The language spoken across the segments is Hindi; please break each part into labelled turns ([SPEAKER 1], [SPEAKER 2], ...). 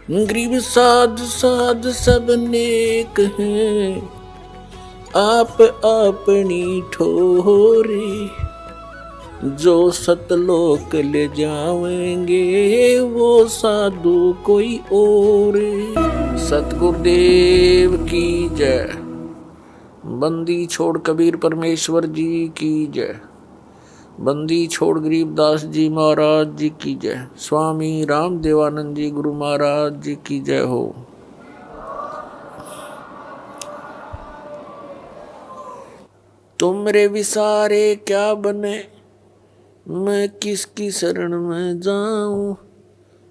[SPEAKER 1] गरीब साध साध सब नेक हैं, आप अपनी ठोरे। जो सतलोक ले जाएंगे वो साधु कोई और। सतगुरुदेव की जय। बंदी छोड़ कबीर परमेश्वर जी की जय। बंदी छोड़ गरीबदास जी महाराज जी की जय। स्वामी राम देवानंद जी गुरु महाराज जी की जय हो। तुमरे विसारे क्या बने, मैं किसकी शरण में जाऊं।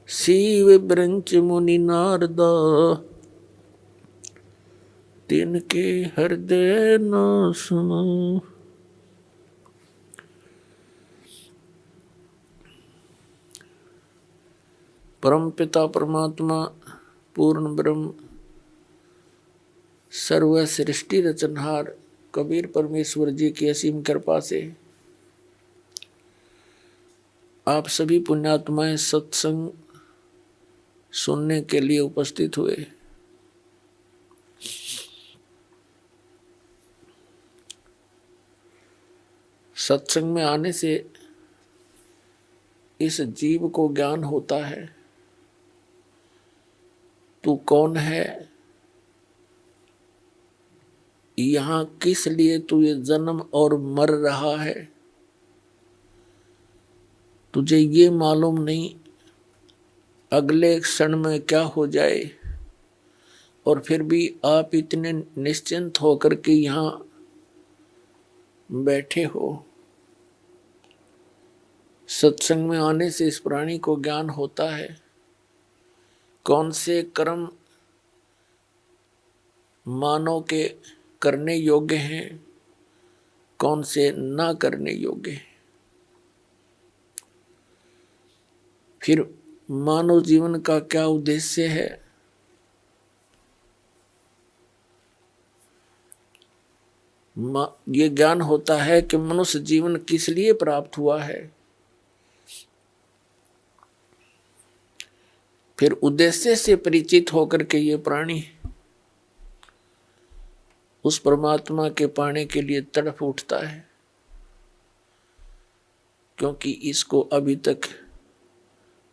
[SPEAKER 1] शिव ब्रंच मुनि नारदा, तिनके हृदय न सुनो। परम पिता परमात्मा पूर्ण ब्रह्म सर्व सृष्टि रचनहार कबीर परमेश्वर जी की असीम कृपा से आप सभी पुण्यात्माएं सत्संग सुनने के लिए उपस्थित हुए। सत्संग में आने से इस जीव को ज्ञान होता है, तू कौन है, यहाँ किस लिए तू ये जन्म और मर रहा है। तुझे ये मालूम नहीं अगले क्षण में क्या हो जाए, और फिर भी आप इतने निश्चिंत होकर के यहाँ बैठे हो। सत्संग में आने से इस प्राणी को ज्ञान होता है कौन से कर्म मानव के करने योग्य हैं, कौन से ना करने योग्य हैं। फिर मानव जीवन का क्या उद्देश्य है, ये ज्ञान होता है कि मनुष्य जीवन किस लिए प्राप्त हुआ है। फिर उद्देश्य से परिचित होकर के ये प्राणी उस परमात्मा के पाने के लिए तड़प उठता है, क्योंकि इसको अभी तक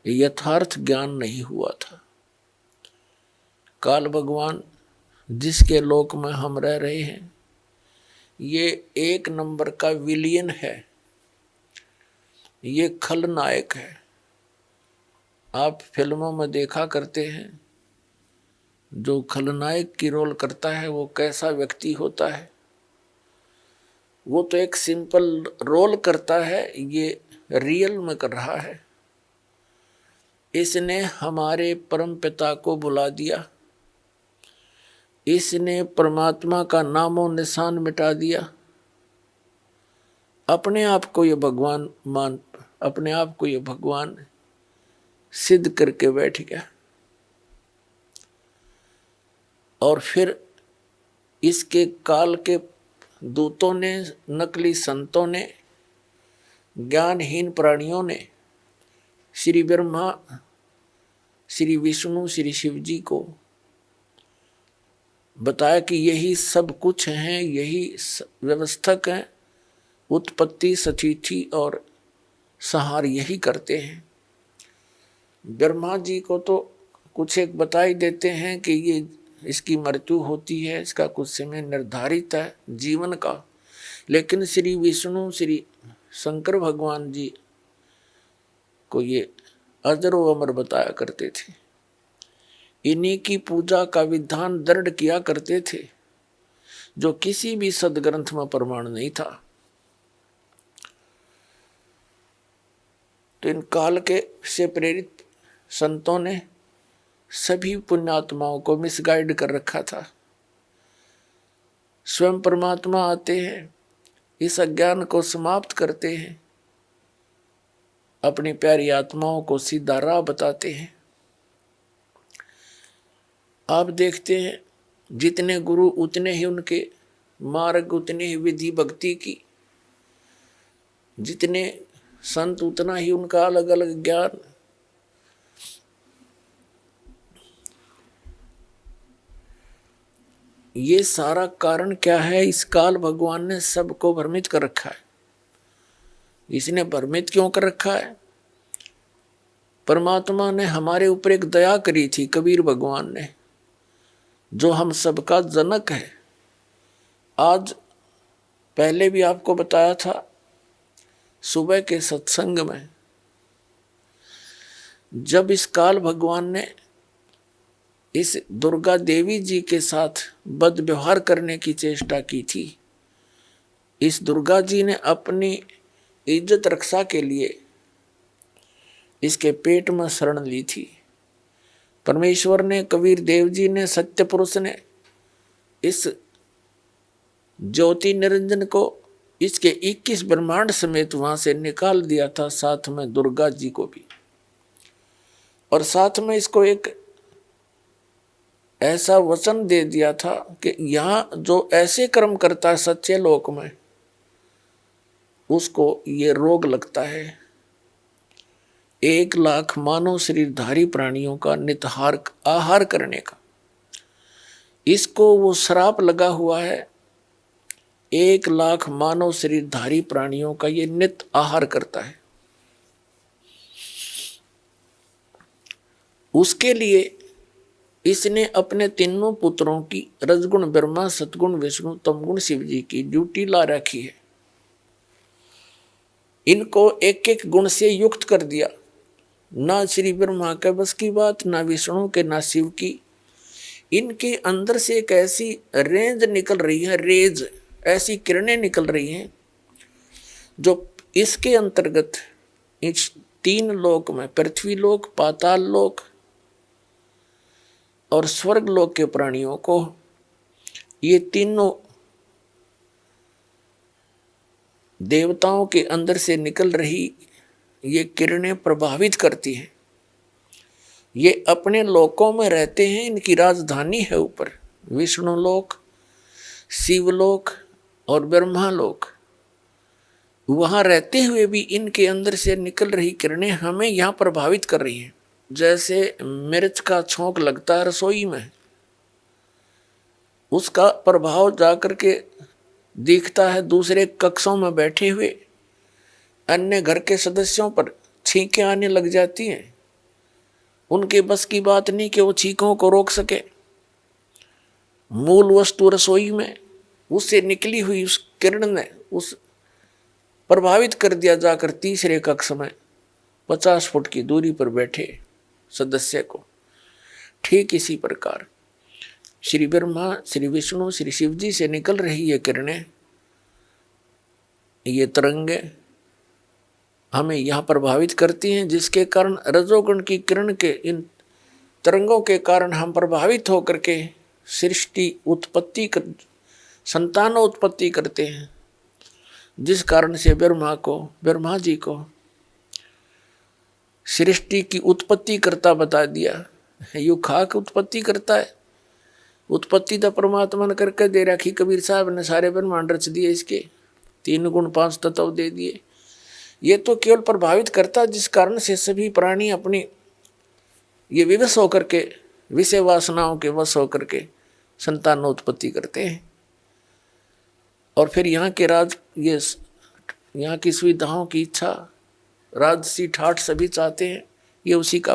[SPEAKER 1] यथार्थ ज्ञान नहीं हुआ था। काल भगवान जिसके लोक में हम रह रहे हैं, ये एक नंबर का विलियन है, ये खलनायक है। आप फिल्मों में देखा करते हैं जो खलनायक की रोल करता है वो कैसा व्यक्ति होता है। वो तो एक सिंपल रोल करता है, ये रियल में कर रहा है। इसने हमारे परम पिता को बुला दिया, इसने परमात्मा का नामो निशान मिटा दिया, अपने आप को ये भगवान अपने आप को ये भगवान सिद्ध करके बैठ गया। और फिर इसके काल के दूतों ने, नकली संतों ने, ज्ञानहीन प्राणियों ने श्री ब्रह्मा, श्री विष्णु, श्री शिव जी को बताया कि यही सब कुछ हैं, यही व्यवस्थक हैं, उत्पत्ति, स्थिति और संहार यही करते हैं। ब्रह्मा जी को तो कुछ एक बता ही देते हैं कि ये इसकी मृत्यु होती है, इसका कुछ समय निर्धारित है जीवन का। लेकिन श्री विष्णु, श्री शंकर भगवान जी को ये अजर व अमर बताया करते थे। इन्हीं की पूजा का विधान दृढ़ किया करते थे, जो किसी भी सदग्रंथ में प्रमाण नहीं था। तो इन काल के से प्रेरित संतों ने सभी पुण्यात्माओं को मिसगाइड कर रखा था। स्वयं परमात्मा आते हैं, इस अज्ञान को समाप्त करते हैं, अपनी प्यारी आत्माओं को सीधा राह बताते हैं। आप देखते हैं जितने गुरु उतने ही उनके मार्ग, उतने ही विधि भक्ति की, जितने संत उतना ही उनका अलग अलग ज्ञान। ये सारा कारण क्या है? इस काल भगवान ने सबको भ्रमित कर रखा है। इसने भ्रमित क्यों कर रखा है? परमात्मा ने हमारे ऊपर एक दया करी थी, कबीर भगवान ने, जो हम सबका जनक है। आज पहले भी आपको बताया था सुबह के सत्संग में, जब इस काल भगवान ने इस दुर्गा देवी जी के साथ बद व्यवहार करने की चेष्टा की थी, इस दुर्गा जी ने अपनी इज्जत रक्षा के लिए इसके पेट में शरण ली थी। परमेश्वर ने, कबीर देव जी ने, सत्य पुरुष ने इस ज्योति निरंजन को इसके 21 ब्रह्मांड समेत वहां से निकाल दिया था, साथ में दुर्गा जी को भी। और साथ में इसको एक ऐसा वचन दे दिया था कि यहां जो ऐसे कर्म करता है सच्चे लोक में, उसको ये रोग लगता है 1,00,000 मानव शरीरधारी प्राणियों का नितहार आहार करने का। इसको वो श्राप लगा हुआ है, 1,00,000 मानव शरीरधारी प्राणियों का ये नित आहार करता है। उसके लिए इसने अपने तीनों पुत्रों की, रजगुण ब्रह्मा, सतगुण विष्णु, तमगुण शिव जी की ड्यूटी ला रखी है। इनको एक एक गुण से युक्त कर दिया। ना श्री ब्रह्मा के बस की बात, ना विष्णु के, ना शिव की। इनके अंदर से एक ऐसी रेंज निकल रही है, रेज, ऐसी किरणें निकल रही हैं जो इसके अंतर्गत इस 3 लोक में, पृथ्वी लोक, पाताल लोक और स्वर्ग लोक के प्राणियों को, ये तीनों देवताओं के अंदर से निकल रही ये किरणें प्रभावित करती हैं। ये अपने लोकों में रहते हैं, इनकी राजधानी है ऊपर विष्णु लोक, शिवलोक और ब्रह्मा लोक। वहां रहते हुए भी इनके अंदर से निकल रही किरणें हमें यहाँ प्रभावित कर रही हैं। जैसे मिर्च का छोंक लगता है रसोई में, उसका प्रभाव जाकर के दिखता है दूसरे कक्षों में बैठे हुए अन्य घर के सदस्यों पर, छींकें आने लग जाती हैं। उनके बस की बात नहीं कि वो छींकों को रोक सके। मूल वस्तु रसोई में, उससे निकली हुई उस किरण ने उस प्रभावित कर दिया जाकर तीसरे कक्ष में 50 फुट की दूरी पर बैठे सदस्य को। ठीक इसी प्रकार श्री ब्रह्मा, श्री विष्णु, श्री शिव जी से निकल रही ये किरणें, ये तरंगे हमें यहाँ प्रभावित करती हैं, जिसके कारण रजोगुण की किरण के इन तरंगों के कारण हम प्रभावित होकर के सृष्टि उत्पत्ति कर, संतान उत्पत्ति करते हैं। जिस कारण से ब्रह्मा जी को सृष्टि की उत्पत्ति करता बता दिया। यू खाक उत्पत्ति करता है, उत्पत्ति तो परमात्मा ने करके दे रखी। कबीर साहब ने सारे ब्रह्मांड रच दिए, इसके 3 गुण 5 तत्व दे दिए। ये तो केवल प्रभावित करता, जिस कारण से सभी प्राणी अपनी ये विवश होकर के, विषय वासनाओं के वश होकर के संतानोत्पत्ति करते हैं। और फिर यहाँ के यहाँ की सुविधाओं की इच्छा, राजसी ठाठ सभी चाहते हैं, ये उसी का